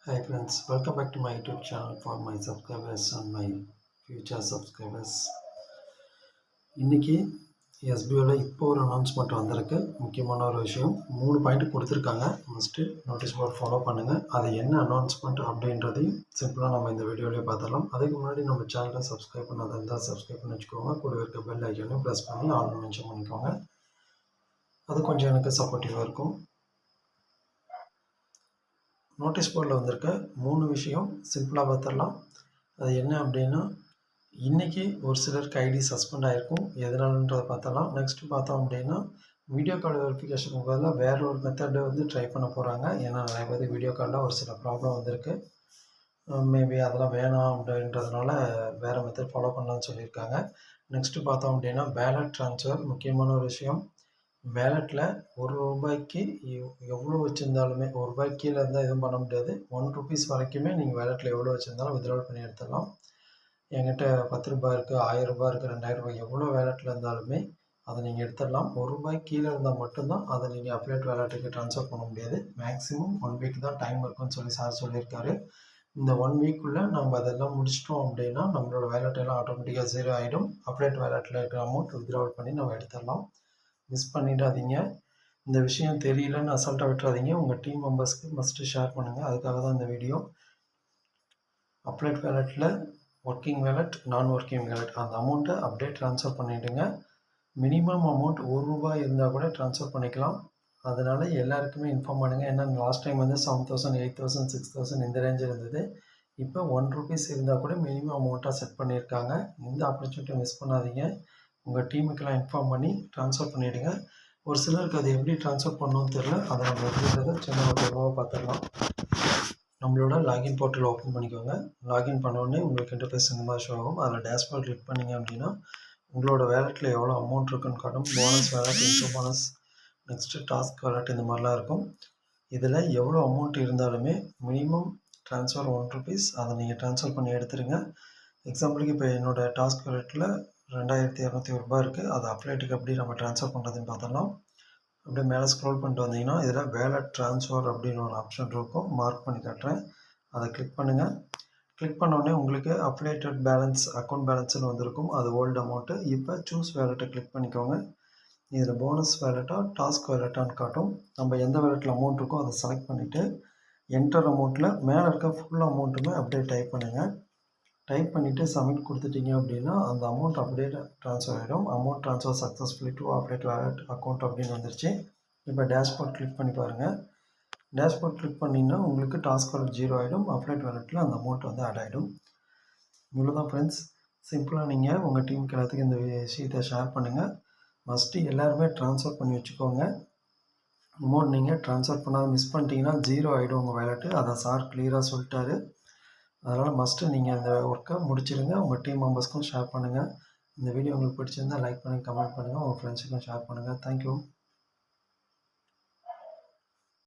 Hi friends, welcome back to my YouTube channel for my subscribers and my future subscribers. இன்னைக்கு எஸ்பிஓவில் இப்போ ஒரு announcement வந்திருக்கு. முக்கியமான ஒரு விஷயம் 3 பாயிண்ட் கொடுத்துருக்காங்க. மஸ்ட்டு நோட்டீஸ் போர்ட் ஃபாலோ பண்ணுங்கள். அது என்ன அனௌன்ஸ்மெண்ட் அப்படின்றதையும் சிம்பிளாக நம்ம இந்த வீடியோலேயே பார்த்துடலாம். அதுக்கு முன்னாடி நம்ம சேனலை சப்ஸ்கிரைப் பண்ணாத இருந்தால் சப்ஸ்கிரைப் பண்ணி வச்சுக்கோங்க. கூட இருக்க பெல் ஐக்கனையும் ப்ரெஸ் பண்ணி ஆல் மென்ஷன் பண்ணிக்கோங்க. அது கொஞ்சம் எனக்கு சப்போர்ட்டிவாக இருக்கும். நோட்டீஸ் போர்டில் வந்திருக்க 3 விஷயம் சிம்பிளாக பார்த்துடலாம். அது என்ன அப்படின்னா, இன்றைக்கி ஒரு சிலருக்கு ஐடி சஸ்பெண்ட் ஆகிருக்கும். எதனாலன்றதை பார்த்தலாம். நெக்ஸ்ட்டு பார்த்தோம் அப்படின்னா, வீடியோ கால் வெரிஃபிகேஷனுக்கு பதிலாக வேற ஒரு மெத்தடை ட்ரை பண்ண போகிறாங்க. ஏன்னா நிறைய பேருக்கு வீடியோ காலில் ஒரு சில ப்ராப்ளம் வந்திருக்கு. மேபி அதெல்லாம் வேணாம் அப்படின்றதுனால வேறு மெத்தட் ஃபாலோ பண்ணலான்னு சொல்லியிருக்காங்க. நெக்ஸ்ட்டு பார்த்தோம் அப்படின்னா, பேலட் ட்ரான்ஸ்ஃபர் முக்கியமான ஒரு விஷயம். வேலெட்டில் ₹1 எவ்வளோ வச்சுருந்தாலுமே ₹1 கீழே இருந்தால் எதுவும் பண்ண முடியாது. ₹1 வரைக்குமே நீங்கள் வேலெட்டில் எவ்வளோ வச்சுருந்தாலும் வித்ட்ரால் பண்ணி எடுத்துடலாம். என்கிட்ட ₹10 இருக்குது, ₹1000 இருக்குது, ₹2000 எவ்வளோ வேலெட்டில் இருந்தாலுமே அதை நீங்கள் எடுத்துடலாம். ₹1 கீழே இருந்தால் மட்டும்தான் அதை நீங்கள் அப்டேட் வேலெட்டுக்கு ட்ரான்ஸ்ஃபர் பண்ண முடியாது. மேக்ஸிமம் 1 வீக் தான் டைம் இருக்குன்னு சொல்லி சார் சொல்லியிருக்காரு. இந்த 1 வீக்குள்ளே நம்ம அதெல்லாம் முடிச்சிட்டோம் அப்படின்னா நம்மளோட வேலெட்டெல்லாம் ஆட்டோமேட்டிக்காக 0 ஆகிடும். அப்டேட் வேலெட்டில் இருக்கிற அமௌண்ட் வித்ட்ரால் பண்ணி நம்ம எடுத்துடலாம். மிஸ் பண்ணிடாதீங்க. இந்த விஷயம் தெரியலன்னு அசால்ட்டாக விட்டுறாதீங்க. உங்கள் டீம் மெம்பர்ஸ்க்கு மஸ்ட்டு ஷேர் பண்ணுங்கள். அதுக்காக தான் இந்த வீடியோ. அப்டேட் வேலெட்டில் ஒர்க்கிங் வேலெட், நான் ஒர்க்கிங் வேலெட் அந்த அமௌண்ட்டை அப்படியே ட்ரான்ஸ்ஃபர் பண்ணிவிடுங்க. மினிமம் அமௌண்ட் ₹1 இருந்தால் கூட ட்ரான்ஸ்ஃபர் பண்ணிக்கலாம். அதனால் எல்லாருக்குமே இன்ஃபார்ம் பண்ணுங்கள். ஏன்னா லாஸ்ட் டைம் வந்து 7,000, 8,000, 6,000 இந்த ரேஞ்சில் இருந்தது. இப்போ ₹1 இருந்தால் கூட மினிமம் அமௌண்ட்டாக செட் பண்ணியிருக்காங்க. இந்த ஆப்பர்ச்சுனிட்டியை மிஸ் பண்ணாதீங்க. உங்கள் டீமுக்கெல்லாம் இன்ஃபார்ம் பண்ணி ட்ரான்ஸ்ஃபர் பண்ணிவிடுங்க. ஒரு சிலருக்கு அது எப்படி ட்ரான்ஸ்ஃபர் பண்ணணும்னு தெரில. அதை நம்ம எப்படின்றத சின்ன ஒரு டெமோவாக பார்த்துடலாம். நம்மளோட லாகின் போர்ட்டல் ஓப்பன் பண்ணிக்கோங்க. லாகின் பண்ணோடனே உங்களுக்கு இன்டர்ஃபேஸ் இந்த மாதிரி ஷோ ஆகும். அதில் டேஷ்போர்ட் கிளிக் பண்ணிங்க அப்படின்னா உங்களோட வேலெட்டில் எவ்வளோ அமௌண்ட் இருக்குன்னு காட்டும். Bonus wallet, intro bonus, next task wallet இந்த மாதிரிலாம் இருக்கும். இதில் எவ்வளோ அமௌண்ட் இருந்தாலுமே மினிமம் ட்ரான்ஸ்ஃபர் ₹1. அதை நீங்கள் ட்ரான்ஸ்ஃபர் பண்ணி எடுத்துருங்க. எக்ஸாம்பிளுக்கு இப்போ என்னோடய டாஸ்க் வேலெட்டில் ₹2201 இருக்குது. அது அப்டேட்டுக்கு எப்படி நம்ம ட்ரான்ஸ்ஃபர் பண்ணுறதுன்னு பார்த்தலாம். அப்படியே மேலே ஸ்க்ரோல் பண்ணிட்டு வந்தீங்கன்னா இதில் வேலெட் ட்ரான்ஸ்ஃபர் அப்படின்னு ஒரு ஆப்ஷன் இருக்கும். மார்க் பண்ணி காட்டுறேன். அதை கிளிக் பண்ணுங்கள். கிளிக் பண்ணோடனே உங்களுக்கு அப்டேட்டட் பேலன்ஸ், அக்கௌண்ட் பேலன்ஸ்னு வந்திருக்கும். அது ஓல்டு அமௌண்ட்டு. இப்போ சூஸ் வேலெட்டை கிளிக் பண்ணிக்கோங்க. இதில் போனஸ் வேலெட்டா டாஸ்க் வேலெட்டான்னு காட்டும். நம்ம எந்த வேலெட்டில் அமௌண்ட் இருக்கோ அதை செலக்ட் பண்ணிவிட்டு என்டர் அமௌண்ட்டில் மேலே இருக்க ஃபுல் அமௌண்ட்டுமே அப்படியே டைப் பண்ணுங்கள். டைப் பண்ணிவிட்டு சப்மிட் கொடுத்துட்டீங்க அப்படின்னா அந்த அமௌண்ட் அப்படியே ட்ரான்ஸ்ஃபர் ஆகிடும். Amount transfer successfully to update wallet account அப்படின்னு வந்துருச்சு. இப்போ டேஷ்போர்ட் கிளிக் பண்ணி பாருங்கள். டேஷ்போர்ட் கிளிக் பண்ணிங்கன்னா உங்களுக்கு டாஸ்க் வேலெட் 0 ஆகிடும். அப்டேட் வேலெட்டில் அந்த அமௌண்ட் வந்து ஆட் ஆகிடும். இவ்வளோ தான் ஃப்ரெண்ட்ஸ். சிம்பிளாக நீங்கள் உங்கள் டீமுக்கு எல்லாத்துக்கும் இந்த விஷயத்தை ஷேர் பண்ணுங்கள். மஸ்ட்டு எல்லாருமே ட்ரான்ஸ்ஃபர் பண்ணி வச்சுக்கோங்க. அமௌண்ட் நீங்கள் ட்ரான்ஸ்ஃபர் பண்ணாத மிஸ் பண்ணிட்டீங்கன்னா 0 ஆகிடும் உங்கள் வேலெட்டு. அதை சார் கிளியராக சொல்லிட்டாரு. அதனால் மஸ்ட்டு நீங்கள் இந்த ஒர்க்கை முடிச்சிடுங்க. உங்கள் டீம் மெம்பர்ஸ்க்கும் ஷேர் பண்ணுங்கள். இந்த வீடியோ உங்களுக்கு பிடிச்சிருந்தால் லைக் பண்ணுங்கள், கமெண்ட் பண்ணுங்கள், உங்கள் ஃப்ரெண்ட்ஸுக்கும் ஷேர் பண்ணுங்கள். தேங்க்யூ.